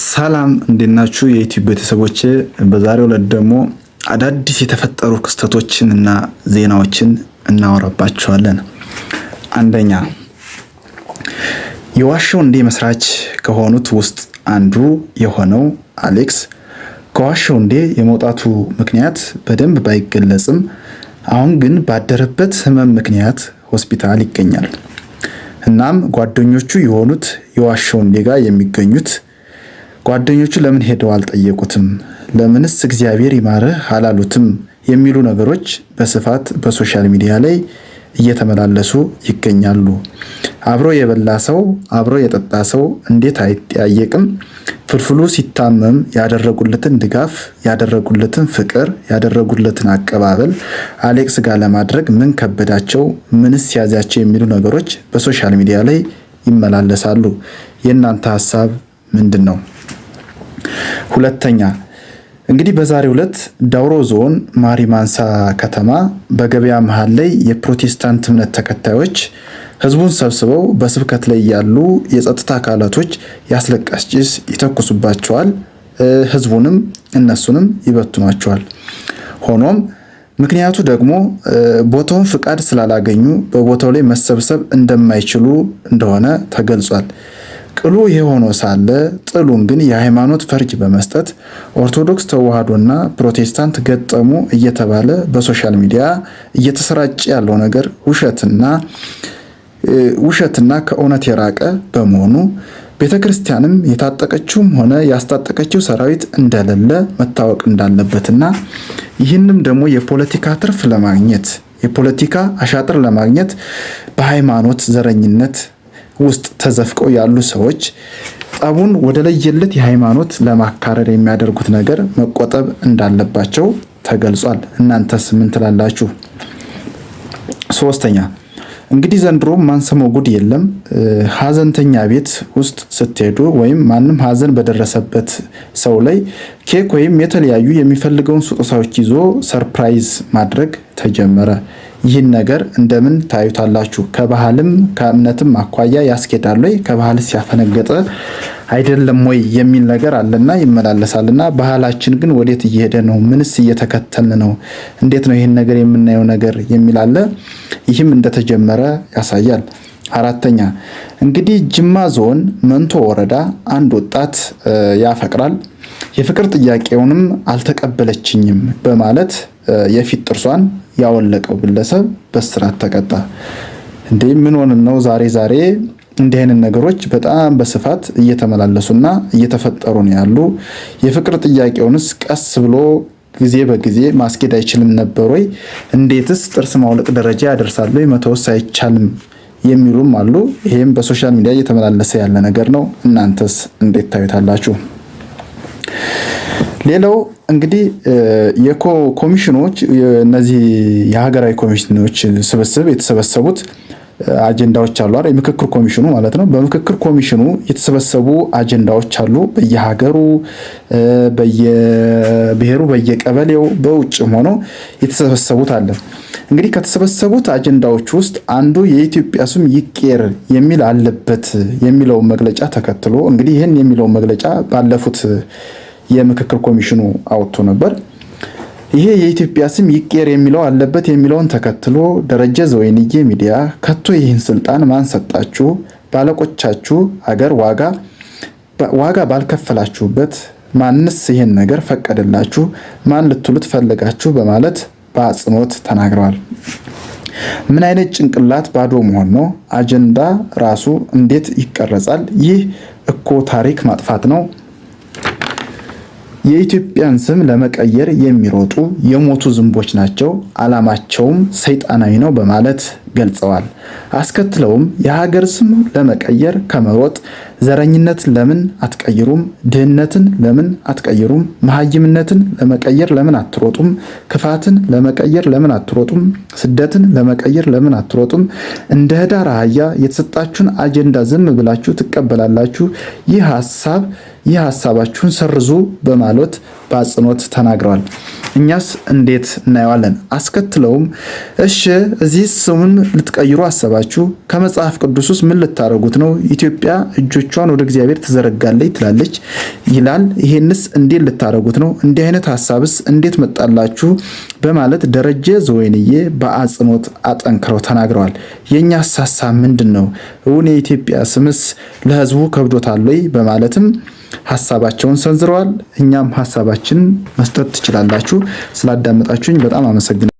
ሰላም እንዴናችሁ የዩቲዩብ ቤተሰቦቼ። በዛሬው ዕለት ደግሞ አዳዲስ የተፈጠሩ ክስተቶችን እና ዜናዎችን እናወራባችኋለን። አንደኛ የዋሻው እንዴ መስራች ከሆኑት ውስጥ አንዱ የሆነው አሌክስ ከዋሻው እንዴ የመውጣቱ ምክንያት በደንብ ባይገለጽም አሁን ግን ባደረበት ህመም ምክንያት ሆስፒታል ይገኛል። እናም ጓደኞቹ የሆኑት የዋሻው እንዴ ጋር የሚገኙት ጓደኞቹ ለምን ሄደው አልጠየቁትም? ለምንስ እግዚአብሔር ይማረህ አላሉትም? የሚሉ ነገሮች በስፋት በሶሻል ሚዲያ ላይ እየተመላለሱ ይገኛሉ። አብሮ የበላ ሰው አብሮ የጠጣ ሰው እንዴት አይጠያየቅም? ፍልፍሉ ሲታመም ያደረጉለትን ድጋፍ፣ ያደረጉለትን ፍቅር፣ ያደረጉለትን አቀባበል አሌክስ ጋር ለማድረግ ምን ከበዳቸው? ምንስ ያዛቸው? የሚሉ ነገሮች በሶሻል ሚዲያ ላይ ይመላለሳሉ። የእናንተ ሐሳብ ምንድን ነው? ሁለተኛ እንግዲህ በዛሬው ዕለት ዳውሮ ዞን ማሪማንሳ ከተማ በገበያ መሃል ላይ የፕሮቴስታንት እምነት ተከታዮች ህዝቡን ሰብስበው በስብከት ላይ ያሉ የጸጥታ አካላቶች ያስለቃሽ ጭስ ይተኩሱባቸዋል። ህዝቡንም እነሱንም ይበትኗቸዋል። ሆኖም ምክንያቱ ደግሞ ቦታውን ፍቃድ ስላላገኙ በቦታው ላይ መሰብሰብ እንደማይችሉ እንደሆነ ተገልጿል። ቅሉ የሆነ ሳለ ጥሉን ግን የሃይማኖት ፈርጅ በመስጠት ኦርቶዶክስ ተዋህዶና ፕሮቴስታንት ገጠሙ እየተባለ በሶሻል ሚዲያ እየተሰራጨ ያለው ነገር ውሸትና ከእውነት የራቀ በመሆኑ ቤተክርስቲያንም የታጠቀችውም ሆነ ያስታጠቀችው ሰራዊት እንደሌለ መታወቅ እንዳለበትና ይህንም ደግሞ የፖለቲካ ትርፍ ለማግኘት የፖለቲካ አሻጥር ለማግኘት በሃይማኖት ዘረኝነት ውስጥ ተዘፍቀው ያሉ ሰዎች ጠቡን ወደ ለየለት የሃይማኖት ለማካረር የሚያደርጉት ነገር መቆጠብ እንዳለባቸው ተገልጿል። እናንተስ ምን ትላላችሁ? ሶስተኛ እንግዲህ ዘንድሮ ማንሰማው ጉድ የለም። ሀዘንተኛ ቤት ውስጥ ስትሄዱ ወይም ማንም ሀዘን በደረሰበት ሰው ላይ ኬክ ወይም የተለያዩ የሚፈልገውን ስጦታዎች ይዞ ሰርፕራይዝ ማድረግ ተጀመረ። ይህን ነገር እንደምን ታዩታላችሁ? ከባህልም ከእምነትም አኳያ ያስኬዳል ወይ? ከባህልስ ያፈነገጠ አይደለም ወይ የሚል ነገር አለና ይመላለሳልና ባህላችን ግን ወዴት እየሄደ ነው? ምንስ እየተከተልን ነው? እንዴት ነው ይህን ነገር የምናየው ነገር የሚል አለ። ይህም እንደተጀመረ ያሳያል። አራተኛ እንግዲህ ጅማ ዞን መንቶ ወረዳ አንድ ወጣት ያፈቅራል። የፍቅር ጥያቄውንም አልተቀበለችኝም በማለት የፊት ጥርሷን ያወለቀው ግለሰብ በእስራት ተቀጣ። እንዴ ምን ሆነን ነው? ዛሬ እንዲህ አይነት ነገሮች በጣም በስፋት እየተመላለሱና እየተፈጠሩ ነው ያሉ። የፍቅር ጥያቄውንስ ቀስ ብሎ ጊዜ በጊዜ ማስኬድ አይችልም ነበር ወይ? እንዴትስ ጥርስ ማውለቅ ደረጃ ያደርሳል ወይ? መተውስ አይቻልም የሚሉም አሉ። ይሄም በሶሻል ሚዲያ እየተመላለሰ ያለ ነገር ነው። እናንተስ እንዴት ታዩታላችሁ? ሌላው እንግዲህ የኮሚሽኖች እነዚህ የሀገራዊ ኮሚሽኖች ስብስብ የተሰበሰቡት አጀንዳዎች አሉ አይደል? የምክክር ኮሚሽኑ ማለት ነው። በምክክር ኮሚሽኑ የተሰበሰቡ አጀንዳዎች አሉ። በየሀገሩ በየብሔሩ በየቀበሌው በውጭም ሆኖ የተሰበሰቡት አለ። እንግዲህ ከተሰበሰቡት አጀንዳዎች ውስጥ አንዱ የኢትዮጵያ ስም ይቀየር የሚል አለበት የሚለው መግለጫ ተከትሎ እንግዲህ ይህን የሚለው መግለጫ ባለፉት የምክክር ኮሚሽኑ አውጥቶ ነበር። ይሄ የኢትዮጵያ ስም ይቀየር የሚለው አለበት የሚለውን ተከትሎ ደረጀ ዘወይንዬ ሚዲያ ከቶ ይህን ስልጣን ማን ሰጣችሁ? ባለቆቻችሁ አገር ዋጋ ባልከፈላችሁበት ማንስ ይህን ነገር ፈቀደላችሁ? ማን ልትሉት ፈልጋችሁ? በማለት በአጽንኦት ተናግረዋል። ምን አይነት ጭንቅላት ባዶ መሆን ነው? አጀንዳ ራሱ እንዴት ይቀረጻል? ይህ እኮ ታሪክ ማጥፋት ነው። የኢትዮጵያን ስም ለመቀየር የሚሮጡ የሞቱ ዝንቦች ናቸው። ዓላማቸውም ሰይጣናዊ ነው በማለት ገልጸዋል። አስከትለውም የሀገር ስም ለመቀየር ከመሮጥ ዘረኝነት ለምን አትቀይሩም? ድህነትን ለምን አትቀይሩም? መሀይምነትን ለመቀየር ለምን አትሮጡም? ክፋትን ለመቀየር ለምን አትሮጡም? ስደትን ለመቀየር ለምን አትሮጡም? እንደ ህዳር አህያ የተሰጣችሁን አጀንዳ ዝም ብላችሁ ትቀበላላችሁ? ይህ ሀሳብ ይህ ሐሳባችሁን ሰርዙ በማለት በአጽንኦት ተናግረዋል። እኛስ እንዴት እናየዋለን? አስከትለውም እሺ እዚህ ስሙን ልትቀይሩ አሰባችሁ፣ ከመጽሐፍ ቅዱስ ውስጥ ምን ልታረጉት ነው? ኢትዮጵያ እጆቿን ወደ እግዚአብሔር ትዘረጋለች ትላለች ይላል። ይሄንስ እንዴት ልታረጉት ነው? እንዲህ አይነት ሐሳብስ እንዴት መጣላችሁ? በማለት ደረጀ ዘወይንዬ በአጽንኦት አጠንክረው ተናግረዋል። የኛስ ሐሳብ ምንድነው? እውን የኢትዮጵያ ስምስ ለሕዝቡ ከብዶታል ወይ? በማለትም ሐሳባቸውን ሰንዝረዋል። እኛም ሐሳባችንን መስጠት ትችላላችሁ። ስላዳመጣችሁኝ በጣም አመሰግናለሁ።